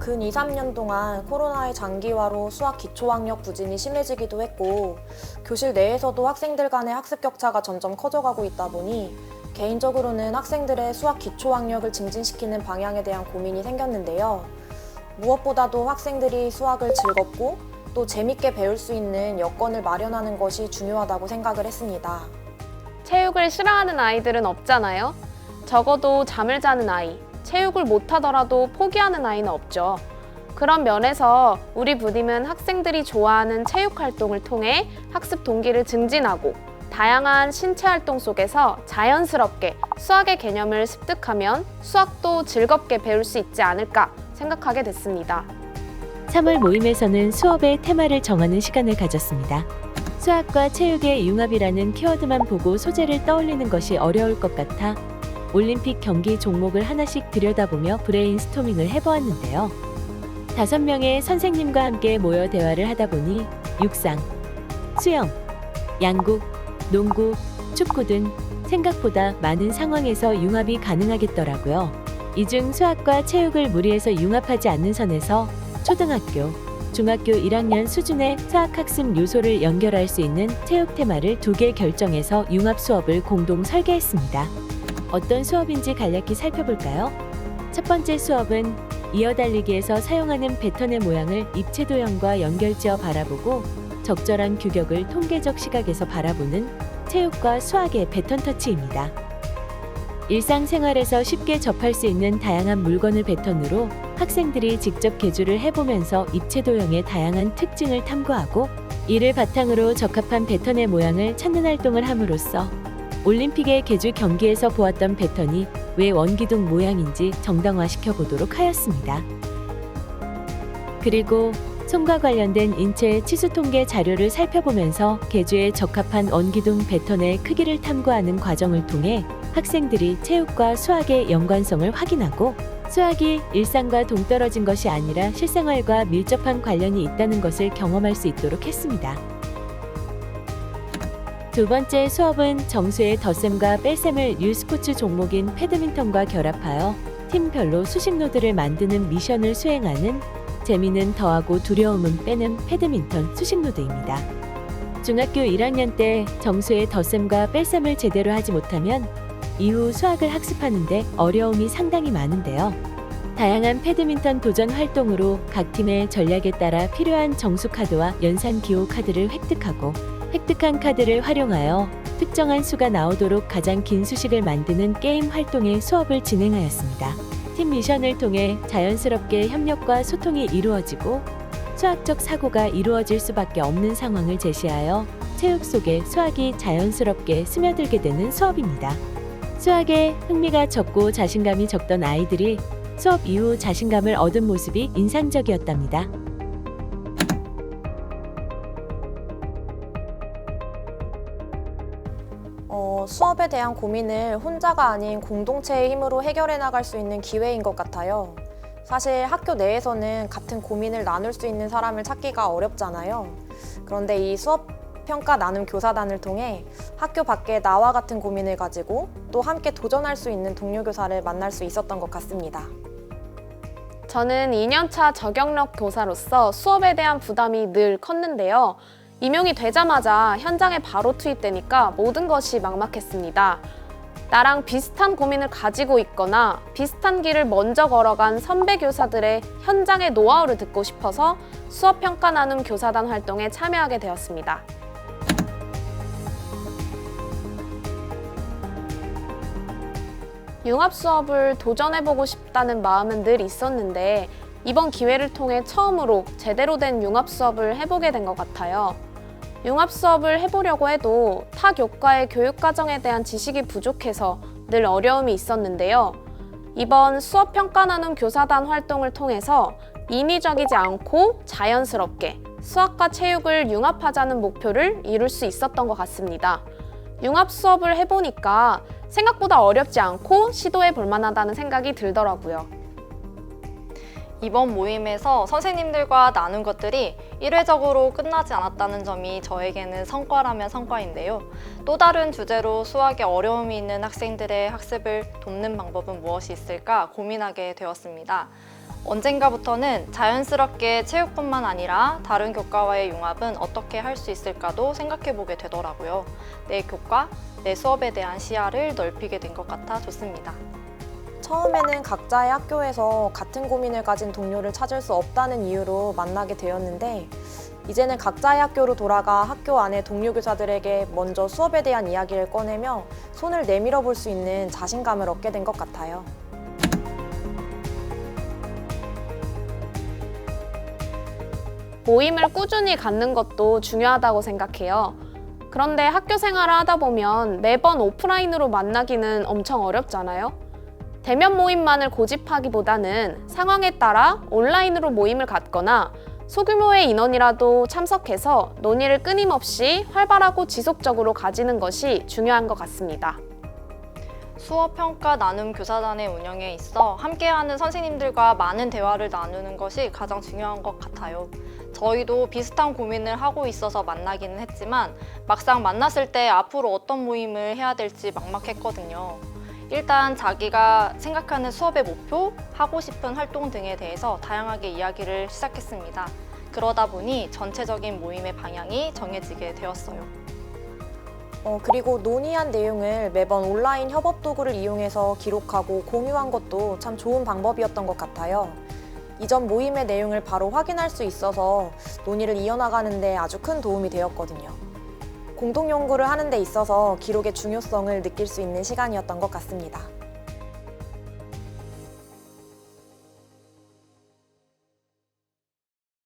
근 2, 3년 동안 코로나의 장기화로 수학 기초학력 부진이 심해지기도 했고, 교실 내에서도 학생들 간의 학습 격차가 점점 커져가고 있다 보니 개인적으로는 학생들의 수학 기초학력을 증진시키는 방향에 대한 고민이 생겼는데요. 무엇보다도 학생들이 수학을 즐겁고 또 재밌게 배울 수 있는 여건을 마련하는 것이 중요하다고 생각을 했습니다. 체육을 싫어하는 아이들은 없잖아요. 적어도 잠을 자는 아이, 체육을 못하더라도 포기하는 아이는 없죠. 그런 면에서 우리 부림은 학생들이 좋아하는 체육 활동을 통해 학습 동기를 증진하고 다양한 신체 활동 속에서 자연스럽게 수학의 개념을 습득하면 수학도 즐겁게 배울 수 있지 않을까 생각하게 됐습니다. 3월 모임에서는 수업의 테마를 정하는 시간을 가졌습니다. 수학과 체육의 융합이라는 키워드만 보고 소재를 떠올리는 것이 어려울 것 같아 올림픽 경기 종목을 하나씩 들여다보며 브레인스토밍을 해보았는데요. 5명의 선생님과 함께 모여 대화를 하다 보니 육상, 수영, 양궁, 농구, 축구 등 생각보다 많은 상황에서 융합이 가능하겠더라고요. 이 중 수학과 체육을 무리해서 융합하지 않는 선에서 초등학교, 중학교 1학년 수준의 수학학습 요소를 연결할 수 있는 체육 테마를 2개 결정해서 융합 수업을 공동 설계했습니다. 어떤 수업인지 간략히 살펴볼까요? 첫 번째 수업은 이어달리기에서 사용하는 패턴의 모양을 입체 도형과 연결지어 바라보고 적절한 규격을 통계적 시각에서 바라보는 체육과 수학의 패턴 터치입니다. 일상생활에서 쉽게 접할 수 있는 다양한 물건을 패턴으로 학생들이 직접 개조를 해보면서 입체 도형의 다양한 특징을 탐구하고 이를 바탕으로 적합한 패턴의 모양을 찾는 활동을 함으로써 올림픽의 개주 경기에서 보았던 패턴이 왜 원기둥 모양인지 정당화시켜 보도록 하였습니다. 그리고 손과 관련된 인체 치수 통계 자료를 살펴보면서 개주에 적합한 원기둥 패턴의 크기를 탐구하는 과정을 통해 학생들이 체육과 수학의 연관성을 확인하고 수학이 일상과 동떨어진 것이 아니라 실생활과 밀접한 관련이 있다는 것을 경험할 수 있도록 했습니다. 두 번째 수업은 정수의 덧셈과 뺄셈을 유스포츠 종목인 배드민턴과 결합하여 팀별로 수식노드를 만드는 미션을 수행하는 재미는 더하고 두려움은 빼는 배드민턴 수식노드입니다. 중학교 1학년 때 정수의 덧셈과 뺄셈을 제대로 하지 못하면 이후 수학을 학습하는데 어려움이 상당히 많은데요. 다양한 배드민턴 도전 활동으로 각 팀의 전략에 따라 필요한 정수 카드와 연산 기호 카드를 획득하고 획득한 카드를 활용하여 특정한 수가 나오도록 가장 긴 수식을 만드는 게임 활동의 수업을 진행하였습니다. 팀 미션을 통해 자연스럽게 협력과 소통이 이루어지고 수학적 사고가 이루어질 수밖에 없는 상황을 제시하여 체육 속에 수학이 자연스럽게 스며들게 되는 수업입니다. 수학에 흥미가 적고 자신감이 적던 아이들이 수업 이후 자신감을 얻은 모습이 인상적이었답니다. 수업에 대한 고민을 혼자가 아닌 공동체의 힘으로 해결해 나갈 수 있는 기회인 것 같아요. 사실 학교 내에서는 같은 고민을 나눌 수 있는 사람을 찾기가 어렵잖아요. 그런데 이 수업 평가 나눔 교사단을 통해 학교 밖에 나와 같은 고민을 가지고 또 함께 도전할 수 있는 동료 교사를 만날 수 있었던 것 같습니다. 저는 2년차 저경력 교사로서 수업에 대한 부담이 늘 컸는데요. 임용이 되자마자 현장에 바로 투입되니까 모든 것이 막막했습니다. 나랑 비슷한 고민을 가지고 있거나 비슷한 길을 먼저 걸어간 선배 교사들의 현장의 노하우를 듣고 싶어서 수업 평가 나눔 교사단 활동에 참여하게 되었습니다. 융합 수업을 도전해보고 싶다는 마음은 늘 있었는데 이번 기회를 통해 처음으로 제대로 된 융합 수업을 해보게 된 것 같아요. 융합 수업을 해보려고 해도 타 교과의 교육 과정에 대한 지식이 부족해서 늘 어려움이 있었는데요. 이번 수업 평가 나눔 교사단 활동을 통해서 인위적이지 않고 자연스럽게 수학과 체육을 융합하자는 목표를 이룰 수 있었던 것 같습니다. 융합 수업을 해보니까 생각보다 어렵지 않고 시도해 볼 만하다는 생각이 들더라고요. 이번 모임에서 선생님들과 나눈 것들이 일회적으로 끝나지 않았다는 점이 저에게는 성과라면 성과인데요. 또 다른 주제로 수학에 어려움이 있는 학생들의 학습을 돕는 방법은 무엇이 있을까 고민하게 되었습니다. 언젠가부터는 자연스럽게 체육뿐만 아니라 다른 교과와의 융합은 어떻게 할 수 있을까도 생각해 보게 되더라고요. 내 교과, 내 수업에 대한 시야를 넓히게 된 것 같아 좋습니다. 처음에는 각자의 학교에서 같은 고민을 가진 동료를 찾을 수 없다는 이유로 만나게 되었는데 이제는 각자의 학교로 돌아가 학교 안의 동료 교사들에게 먼저 수업에 대한 이야기를 꺼내며 손을 내밀어 볼 수 있는 자신감을 얻게 된 것 같아요. 모임을 꾸준히 갖는 것도 중요하다고 생각해요. 그런데 학교 생활을 하다 보면 매번 오프라인으로 만나기는 엄청 어렵잖아요. 대면 모임만을 고집하기보다는 상황에 따라 온라인으로 모임을 갖거나 소규모의 인원이라도 참석해서 논의를 끊임없이 활발하고 지속적으로 가지는 것이 중요한 것 같습니다. 수업 평가 나눔 교사단의 운영에 있어 함께하는 선생님들과 많은 대화를 나누는 것이 가장 중요한 것 같아요. 저희도 비슷한 고민을 하고 있어서 만나기는 했지만 막상 만났을 때 앞으로 어떤 모임을 해야 될지 막막했거든요. 일단 자기가 생각하는 수업의 목표, 하고 싶은 활동 등에 대해서 다양하게 이야기를 시작했습니다. 그러다 보니 전체적인 모임의 방향이 정해지게 되었어요. 그리고 논의한 내용을 매번 온라인 협업 도구를 이용해서 기록하고 공유한 것도 참 좋은 방법이었던 것 같아요. 이전 모임의 내용을 바로 확인할 수 있어서 논의를 이어나가는 데 아주 큰 도움이 되었거든요. 공동 연구를 하는 데 있어서 기록의 중요성을 느낄 수 있는 시간이었던 것 같습니다.